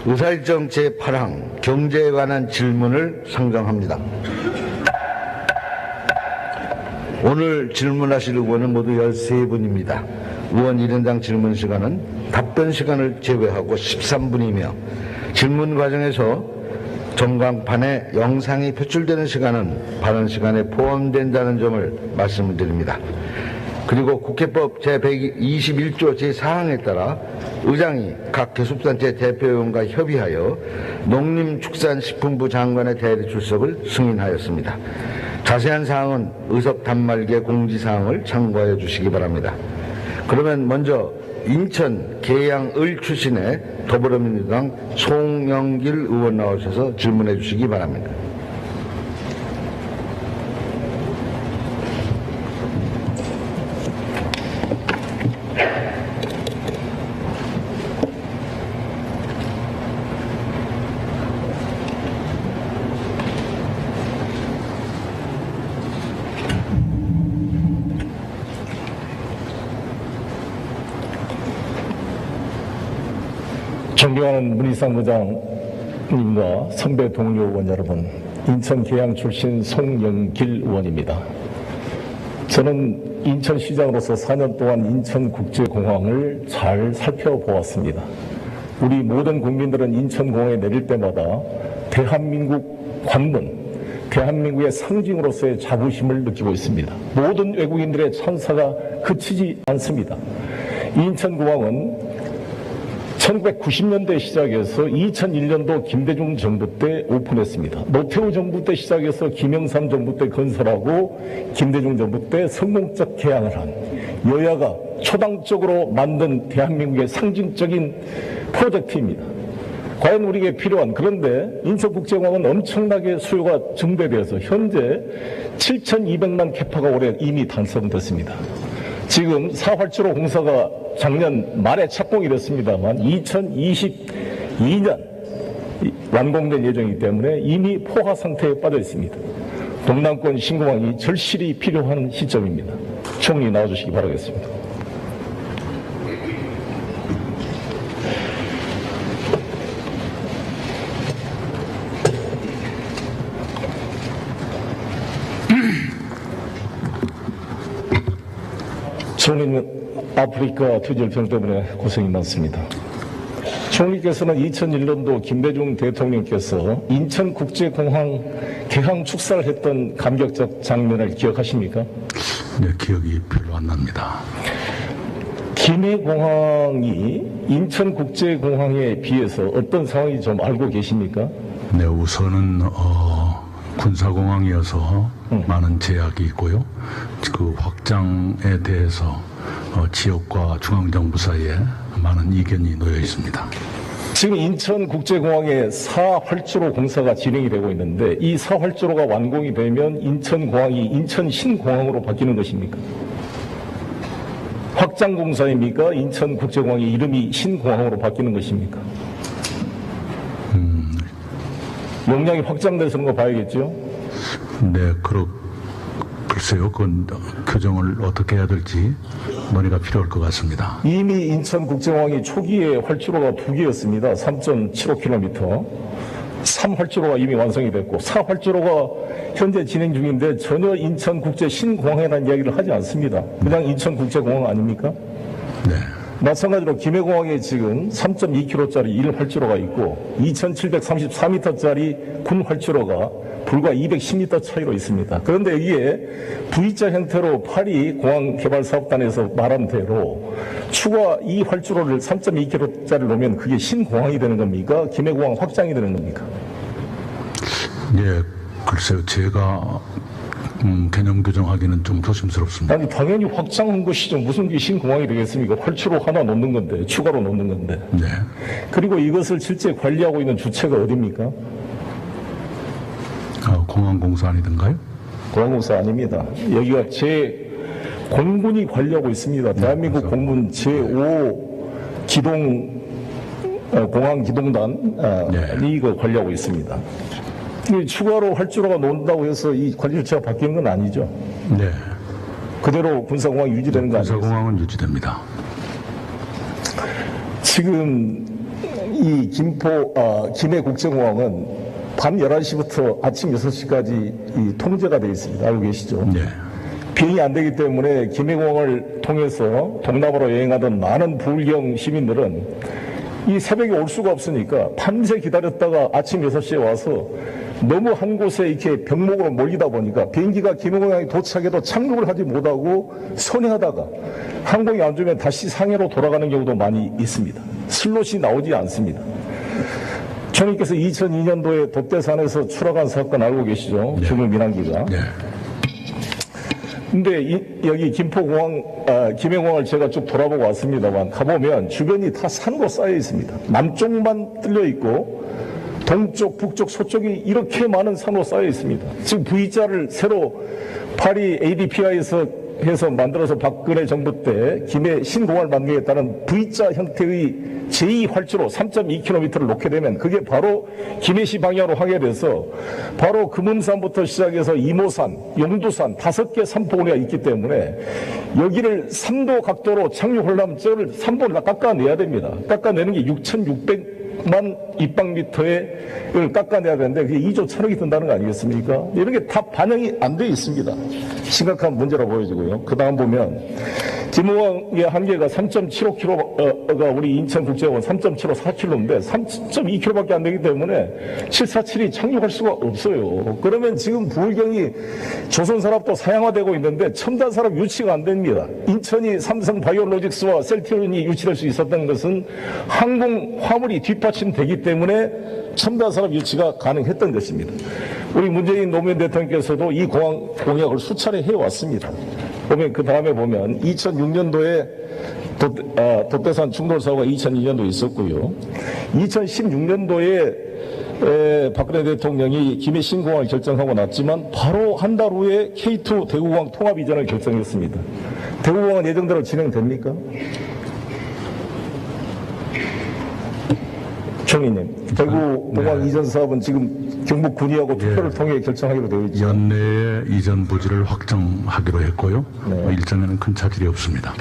의사일정 제8항 경제에 관한 질문을 상정합니다. 오늘 질문하실 의원은 모두 13분입니다. 의원 1인당 질문 시간은 답변 시간을 제외하고 13분이며 질문 과정에서 전광판에 영상이 표출되는 시간은 발언 시간에 포함된다는 점을 말씀을 드립니다. 그리고 국회법 제121조 제4항에 따라 의장이 각 교섭단체 대표의원과 협의하여 농림축산식품부 장관의 대리 출석을 승인하였습니다. 자세한 사항은 의석 단말기의 공지사항을 참고해 주시기 바랍니다. 그러면 먼저 인천 계양을 출신의 더불어민주당 송영길 의원 나오셔서 질문해 주시기 바랍니다. 존경하는 문희상 의장님과 선배 동료 의원 여러분, 인천 계양 출신 송영길 의원입니다. 저는 인천시장으로서 4년 동안 인천국제공항을 잘 살펴보았습니다. 우리 모든 국민들은 인천공항에 내릴 때마다 대한민국 관문, 대한민국의 상징으로서의 자부심을 느끼고 있습니다. 모든 외국인들의 찬사가 그치지 않습니다. 인천공항은 1990년대 시작해서 2001년도 김대중 정부 때 오픈했습니다. 노태우 정부 때 시작해서 김영삼 정부 때 건설하고 김대중 정부 때 성공적 개항을 한 여야가 초당적으로 만든 대한민국의 상징적인 프로젝트입니다. 과연 우리에게 필요한, 그런데 인천국제공항은 엄청나게 수요가 증대되어서 현재 7,200만 캐파가 올해 이미 달성됐습니다. 지금 4활주로 공사가 작년 말에 착공이 됐습니다만 2022년 완공된 예정이기 때문에 이미 포화 상태에 빠져 있습니다. 동남권 신공항이 절실히 필요한 시점입니다. 총리 나와주시기 바라겠습니다. 총리는 아프리카 투절병 때문에 고생이 많습니다. 총리께서는 2001년도 김대중 대통령께서 인천국제공항 개항 축사를 했던 감격적 장면을 기억하십니까? 네, 기억이 별로 안 납니다. 김해공항이 인천국제공항에 비해서 어떤 상황인지 좀 알고 계십니까? 네, 우선은 군사공항이어서 많은 제약이 있고요. 그 확장에 대해서 지역과 중앙정부 사이에 많은 이견이 놓여 있습니다. 지금 인천국제공항에 4활주로 공사가 진행이 되고 있는데 이 4활주로가 완공이 되면 인천공항이 인천신공항으로 바뀌는 것입니까? 확장공사입니까? 인천국제공항의 이름이 신공항으로 바뀌는 것입니까? 용량이 확장돼서 그런 거 봐야겠죠? 네, 글쎄요. 그건 규정을 어떻게 해야 될지 논의가 필요할 것 같습니다. 이미 인천국제공항이 초기에 활주로가 2개였습니다. 3.75km. 3활주로가 이미 완성이 됐고 4활주로가 현재 진행 중인데 전혀 인천국제 신공항이라는 이야기를 하지 않습니다. 그냥 인천국제공항 아닙니까? 네. 마찬가지로 김해공항에 지금 3.2km짜리 1활주로가 있고 2,734m짜리 군활주로가 불과 210m 차이로 있습니다. 그런데 여기에 V자 형태로 파리 공항개발사업단에서 말한 대로 추가 이 활주로를 3.2km짜리를 놓으면 그게 신공항이 되는 겁니까? 김해공항 확장이 되는 겁니까? 예, 글쎄요. 제가 개념 규정하기는 좀 조심스럽습니다. 아니, 당연히 확장한 것이죠. 무슨 게 신공항이 되겠습니까? 활주로 하나 놓는 건데, 추가로 놓는 건데. 네. 그리고 이것을 실제 관리하고 있는 주체가 어디입니까? 공항공사 아니던가요? 공항공사 아닙니다. 여기가 공군이 관리하고 있습니다. 대한민국 네, 공군 제5 기동 공항 기동단이 이거 관리하고 있습니다. 추가로 활주로가 놓는다고 해서 이 관리 절차가 바뀌는 건 아니죠. 네. 그대로 군사공항이 유지되는 거 아니겠습니까? 군사공항은 유지됩니다. 지금 이 김해 국제공항은 밤 11시부터 아침 6시까지 통제가 되어 있습니다. 알고 계시죠? 네. 비행이 안 되기 때문에 김해공항을 통해서 동남아로 여행하던 많은 부울경 시민들은 이 새벽에 올 수가 없으니까 밤새 기다렸다가 아침 6시에 와서 너무 한 곳에 이렇게 병목으로 몰리다 보니까 비행기가 김해공항에 도착해도 착륙을 하지 못하고 선회하다가 항공이 안 좋으면 다시 상해로 돌아가는 경우도 많이 있습니다. 슬롯이 나오지 않습니다. 총리께서 2002년도에 돛대산에서 추락한 사건 알고 계시죠? 네. 중국 민항기가. 네. 근데 여기 김해공항을 제가 쭉 돌아보고 왔습니다만 가보면 주변이 다 산으로 쌓여 있습니다. 남쪽만 뚫려 있고 동쪽, 북쪽, 서쪽이 이렇게 많은 산으로 쌓여 있습니다. 지금 V자를 새로 파리 ADPI에서 해서 만들어서 박근혜 정부 때 김해 신공항을 만들겠다는 V자 형태의 제2활주로 3.2km를 놓게 되면 그게 바로 김해시 방향으로 하게 돼서 바로 금음산부터 시작해서 이모산, 용두산 5개 산포구리가 있기 때문에 여기를 3도 각도로 착륙하려면 저를 3도를 다 깎아내야 됩니다. 깎아내는 게 6,600만 입방미터를 깎아내야 되는데 그게 2조 1천억이 든다는 거 아니겠습니까? 이런 게 다 반영이 안 돼 있습니다. 심각한 문제라 보여지고요. 그 다음 보면 김해공항의 한계가 3.75km가 우리 인천국제공항 3.75km인데 3.2km밖에 안 되기 때문에 747이 착륙할 수가 없어요. 그러면 지금 부울경이 조선산업도 사양화되고 있는데 첨단 산업 유치가 안 됩니다. 인천이 삼성 바이오로직스와 셀트리온이 유치될 수 있었던 것은 항공 화물이 뒷받침되기 때문에 첨단 산업 유치가 가능했던 것입니다. 우리 문재인 노무현 대통령께서도 이 공항 공약을 수차례 해왔습니다. 보면 그 다음에 보면 2006년도에 돛대산 충돌 사고가 2002년도에 있었고요. 2016년도에 박근혜 대통령이 김해 신공항을 결정하고 났지만 바로 한 달 후에 K2 대구공항 통합 이전을 결정했습니다. 대구공항은 예정대로 진행됩니까? 총리님, 대구공항 이전 사업은 지금 경북 군의하고 투표를 통해 결정하기로 되어 있죠. 연내에 이전 부지를 확정하기로 했고요. 네. 일정에는 큰 차질이 없습니다.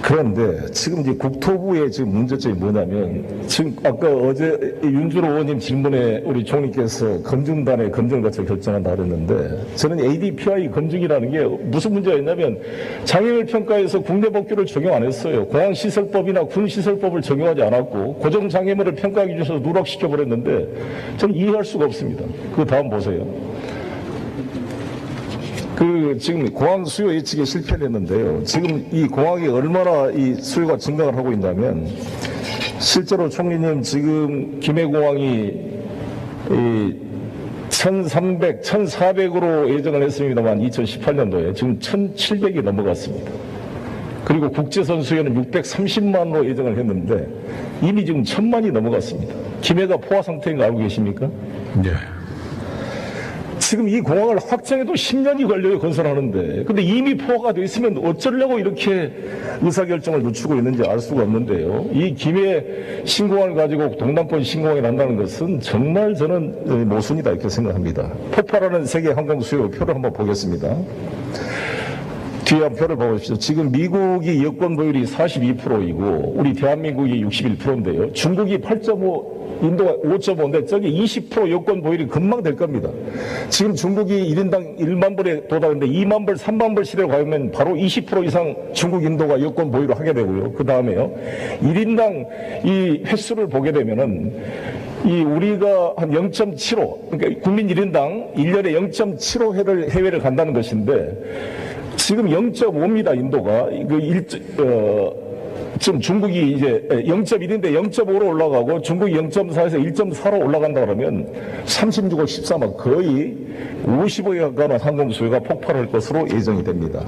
그런데 지금 이제 국토부의 지금 문제점이 뭐냐면 지금 아까 어제 윤주로 의원님 질문에 우리 총리께서 검증단의 검증을 거쳐 결정한다 그랬는데 저는 ADPI 검증이라는 게 무슨 문제가 있냐면 장애물 평가에서 국내법규를 적용 안 했어요. 공항시설법이나 군시설법을 적용하지 않았고 고정장애물을 평가 기준에서 누락시켜 버렸는데 저는 이해할 수가 없습니다. 그 다음 보세요. 지금 공항 수요 예측에 실패를 했는데요. 지금 이 공항이 얼마나 이 수요가 증가를 하고 있냐면 실제로 총리님 지금 김해공항이 1,300, 1,400으로 예정을 했습니다만 2018년도에 지금 1,700이 넘어갔습니다. 그리고 국제선 수요는 630만으로 예정을 했는데 이미 지금 1,000만이 넘어갔습니다. 김해가 포화 상태인 거 알고 계십니까? 네. 지금 이 공항을 확정해도 10년이 걸려요, 건설하는데. 근데 이미 포화가 돼 있으면 어쩌려고 이렇게 의사결정을 늦추고 있는지 알 수가 없는데요. 이 김해 신공항을 가지고 동남권 신공항이 난다는 것은 정말 저는 모순이다 이렇게 생각합니다. 폭발하는 세계 항공 수요 표를 한번 보겠습니다. 뒤에 한 표를 보십시오. 지금 미국이 여권 보율이 42%이고 우리 대한민국이 61%인데요. 중국이 8.5, 인도가 5.5인데 저기 20% 여권 보율이 금방 될 겁니다. 지금 중국이 1인당 1만 불에 도달했는데 2만 불, 3만 불 시대로 가면 바로 20% 이상 중국, 인도가 여권 보유를 하게 되고요. 그 다음에요. 1인당 이 횟수를 보게 되면은 이 우리가 한 0.75, 그러니까 국민 1인당 1년에 0.75회를 해외를 간다는 것인데 지금 0.5입니다, 인도가. 지금 중국이 이제 0.1인데 0.5로 올라가고 중국이 0.4에서 1.4로 올라간다 그러면 36억 13억 거의 50억에 가까운 항공 수요가 폭발할 것으로 예정이 됩니다.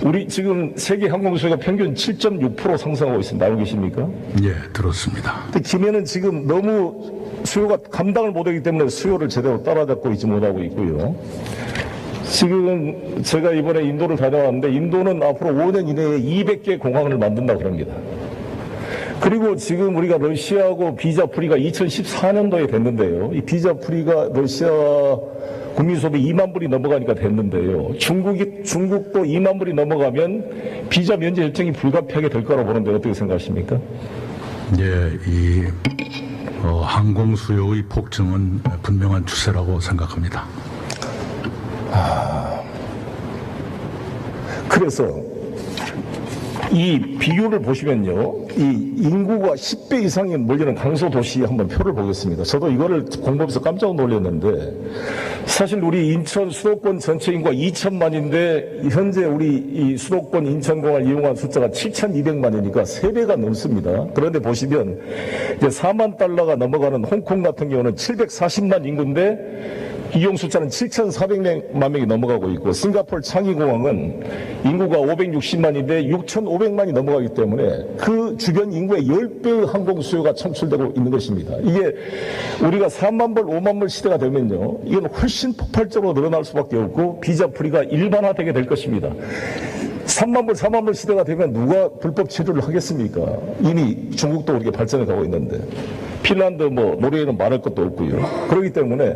우리 지금 세계 항공 수요가 평균 7.6% 상승하고 있습니다. 알고 계십니까? 예, 들었습니다. 근데 김해는 지금 너무 수요가 감당을 못하기 때문에 수요를 제대로 따라잡고 있지 못하고 있고요. 지금 제가 이번에 인도를 다녀왔는데 인도는 앞으로 5년 이내에 200개 공항을 만든다고 합니다. 그리고 지금 우리가 러시아하고 비자 프리가 2014년도에 됐는데요. 이 비자 프리가 러시아 국민 소비 2만 불이 넘어가니까 됐는데요. 중국도 2만 불이 넘어가면 비자 면제 일정이 불가피하게 될 거라고 보는데 어떻게 생각하십니까? 항공 수요의 폭증은 분명한 추세라고 생각합니다. 그래서 이 비율을 보시면요, 이 인구가 10배 이상이 몰리는 강소도시 한번 표를 보겠습니다. 저도 이거를 공부하면서 깜짝 놀랐는데, 사실 우리 인천 수도권 전체 인구가 2천만인데 현재 우리 이 수도권 인천공항을 이용한 숫자가 7,200만이니까 3배가 넘습니다. 그런데 보시면 이제 4만 달러가 넘어가는 홍콩 같은 경우는 740만 인구인데 이용 숫자는 7,400만 명이 넘어가고 있고, 싱가포르 창의공항은 인구가 560만인데 6,500만이 넘어가기 때문에 그 주변 인구의 10배 항공 수요가 창출되고 있는 것입니다. 이게 우리가 4만 불, 5만 불 시대가 되면요, 이건 훨씬 폭발적으로 늘어날 수밖에 없고 비자풀이가 일반화되게 될 것입니다. 3만 불, 4만 불 시대가 되면 누가 불법 체류를 하겠습니까? 이미 중국도 그렇게 발전해 가고 있는데, 핀란드, 노르웨이는 말할 것도 없고요. 그렇기 때문에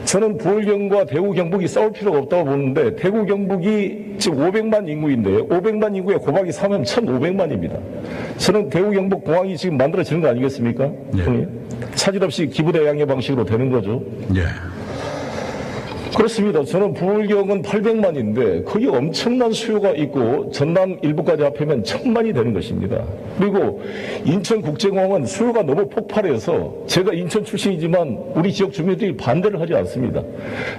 저는 부울 경과 대구 경북이 싸울 필요가 없다고 보는데, 대구 경북이 지금 500만 인구인데요, 500만 인구에 곱하기 3하면 1,500만입니다. 저는 대구 경북 공항이 지금 만들어지는 거 아니겠습니까? 예. 차질 없이 기부대 양의 방식으로 되는 거죠. 예. 그렇습니다. 저는 부울경은 800만인데 거기 엄청난 수요가 있고 전남 일부까지 합하면 1,000만이 되는 것입니다. 그리고 인천국제공항은 수요가 너무 폭발해서, 제가 인천 출신이지만 우리 지역 주민들이 반대를 하지 않습니다.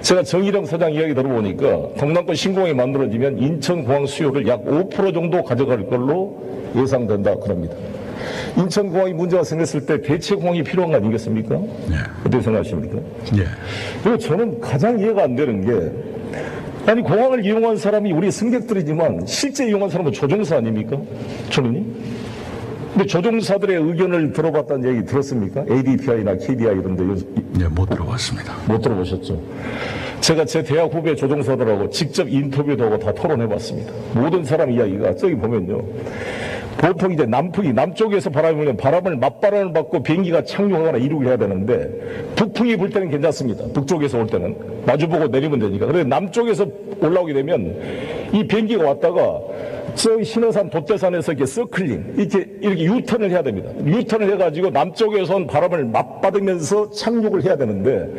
제가 정일영 사장 이야기 들어보니까 동남권 신공항이 만들어지면 인천공항 수요를 약 5% 정도 가져갈 걸로 예상된다 그럽니다. 인천공항이 문제가 생겼을 때 대체공항이 필요한 거 아니겠습니까? 예. 어떻게 생각하십니까? 예. 그리고 저는 가장 이해가 안 되는 게, 아니 공항을 이용한 사람이 우리 승객들이지만 실제 이용한 사람은 조종사 아닙니까? 총리님? 근데 조종사들의 의견을 들어봤다는 얘기 들었습니까? ADPI나 KDI 이런 데. 예, 못 들어봤습니다. 못 들어보셨죠? 제가 제 대학 후배 조종사들하고 직접 인터뷰도 하고 다 토론해봤습니다. 모든 사람 이야기가 저기 보면요, 보통 이제 남쪽에서 바람이 불면 바람을 맞바람을 받고 비행기가 착륙하거나 이륙을 해야 되는데, 북풍이 불 때는 괜찮습니다. 북쪽에서 올 때는 마주보고 내리면 되니까. 그런데 남쪽에서 올라오게 되면 이 비행기가 왔다가 저기 신어산 돛대산에서 이렇게 서클링, 이렇게 유턴을 해야 됩니다. 유턴을 해가지고 남쪽에선 바람을 맞받으면서 착륙을 해야 되는데,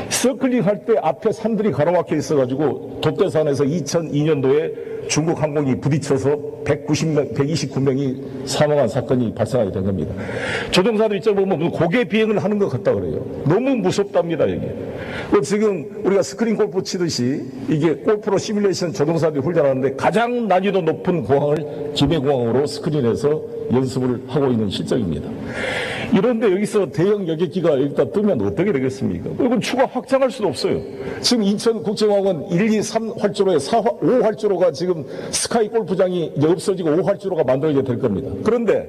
서클링 할 때 앞에 산들이 가로막혀 있어가지고 돛대산에서 2002년도에 중국 항공이 부딪혀서 129명이 사망한 사건이 발생하게 된 겁니다. 조종사들 입장에 보면 고개 비행을 하는 것 같다 그래요. 너무 무섭답니다, 여기. 지금 우리가 스크린 골프 치듯이 이게 골프로 시뮬레이션 조종사들이 훈련하는데 가장 난이도 높은 공항을 김해공항으로 스크린해서 연습을 하고 있는 실정입니다. 이런데 여기서 대형 여객기가 여기다 뜨면 어떻게 되겠습니까? 이건 추가 확장할 수도 없어요. 지금 인천국제공항은 1, 2, 3활주로에 5활주로가 지금 스카이 골프장이 이제 없어지고 5활주로가 만들어져야 될 겁니다. 그런데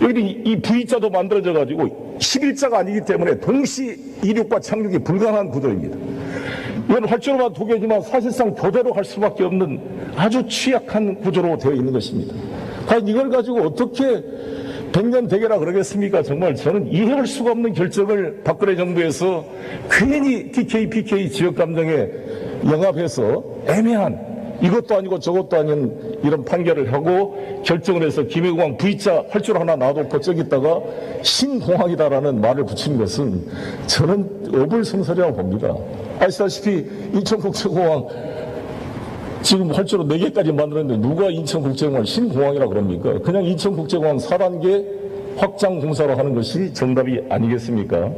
여기 이 V자도 만들어져 가지고 11자가 아니기 때문에 동시 이륙과 착륙이 불가능한 구조입니다. 이건 활주로만 두 개지만 사실상 교대로 할 수밖에 없는 아주 취약한 구조로 되어 있는 것입니다. 과연 이걸 가지고 어떻게 100년 대계라 그러겠습니까? 정말 저는 이해할 수가 없는 결정을 박근혜 정부에서 괜히 TK, PK 지역 감정에 영합해서 애매한, 이것도 아니고 저것도 아닌 이런 판결을 하고 결정을 해서 김해공항 V자 활주로 하나 놔놓고 저기다가 신공항이다라는 말을 붙인 것은 저는 어불성설이라고 봅니다. 아시다시피 인천국제공항 지금 활주로 4개까지 만들었는데 누가 인천국제공항을 신공항이라고 그럽니까? 그냥 인천국제공항 4단계 확장 공사로 하는 것이 정답이 아니겠습니까?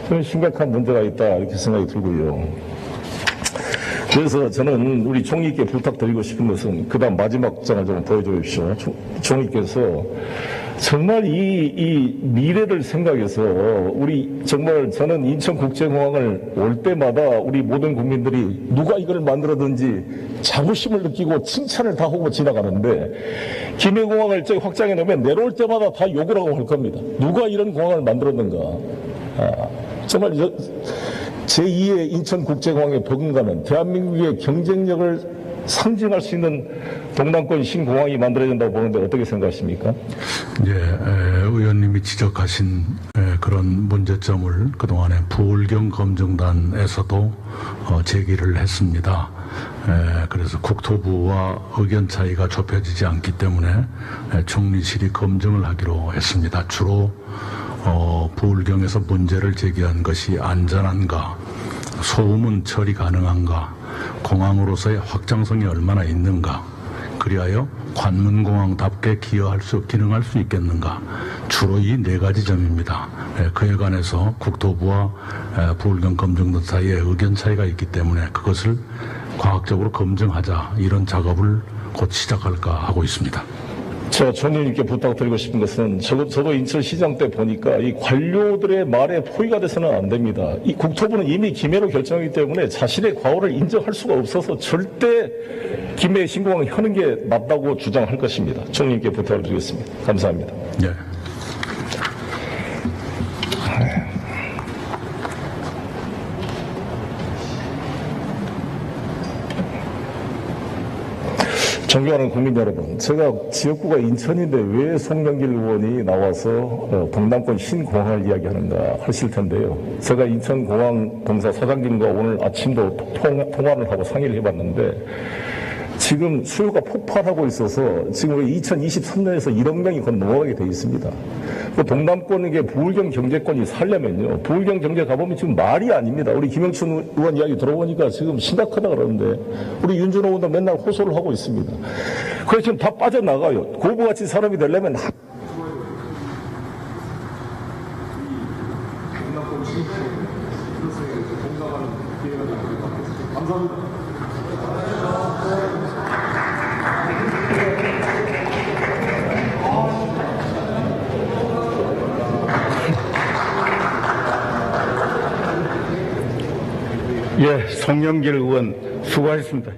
저는 심각한 문제가 있다 이렇게 생각이 들고요. 그래서 저는 우리 총리께 부탁드리고 싶은 것은, 그 다음 마지막 장을 좀 보여주십시오. 총리께서 정말 이 미래를 생각해서 우리 정말 저는 인천국제공항을 올 때마다 우리 모든 국민들이 누가 이걸 만들었든지 자부심을 느끼고 칭찬을 다 하고 지나가는데, 김해공항을 저기 확장해 놓으면 내려올 때마다 다 욕을 하고 할 겁니다. 누가 이런 공항을 만들었는가. 정말 제2의 인천국제공항의 버금가는 대한민국의 경쟁력을 상징할 수 있는 동남권 신공항이 만들어진다고 보는데 어떻게 생각하십니까? 예, 의원님이 지적하신 그런 문제점을 그동안에 부울경 검증단에서도 제기를 했습니다. 그래서 국토부와 의견 차이가 좁혀지지 않기 때문에 총리실이 검증을 하기로 했습니다. 주로 부울경에서 문제를 제기한 것이 안전한가, 소음은 처리 가능한가, 공항으로서의 확장성이 얼마나 있는가, 그리하여 관문공항답게 기능할 수 있겠는가, 주로 이 네 가지 점입니다. 그에 관해서 국토부와 부울경 검증단 사이에 의견 차이가 있기 때문에 그것을 과학적으로 검증하자, 이런 작업을 곧 시작할까 하고 있습니다. 제가 총리님께 부탁드리고 싶은 것은 저도 인천시장 때 보니까 이 관료들의 말에 포위가 돼서는 안 됩니다. 이 국토부는 이미 김해로 결정하기 때문에 자신의 과오를 인정할 수가 없어서 절대 김해 신공항 혀는 게 맞다고 주장할 것입니다. 총리님께 부탁을 드리겠습니다. 감사합니다. 네. 존경하는 국민 여러분, 제가 지역구가 인천인데 왜 송영길 의원이 나와서 동남권 신공항을 이야기하는가 하실 텐데요. 제가 인천공항 동사 사장님과 오늘 아침도 통화를 하고 상의를 해봤는데 지금 수요가 폭발하고 있어서 지금 2023년에서 1억 명이 곧 넘어가게 돼 있습니다. 그 동남권에게 부울경 경제권이 살려면요, 부울경 경제 가보면 지금 말이 아닙니다. 우리 김영춘 의원 이야기 들어보니까 지금 심각하다 그러는데 우리 윤준호 의원도 맨날 호소를 하고 있습니다. 그래서 지금 다 빠져나가요. 고부가치 사람이 되려면 감사합니다. 예, 송영길 의원 수고하셨습니다.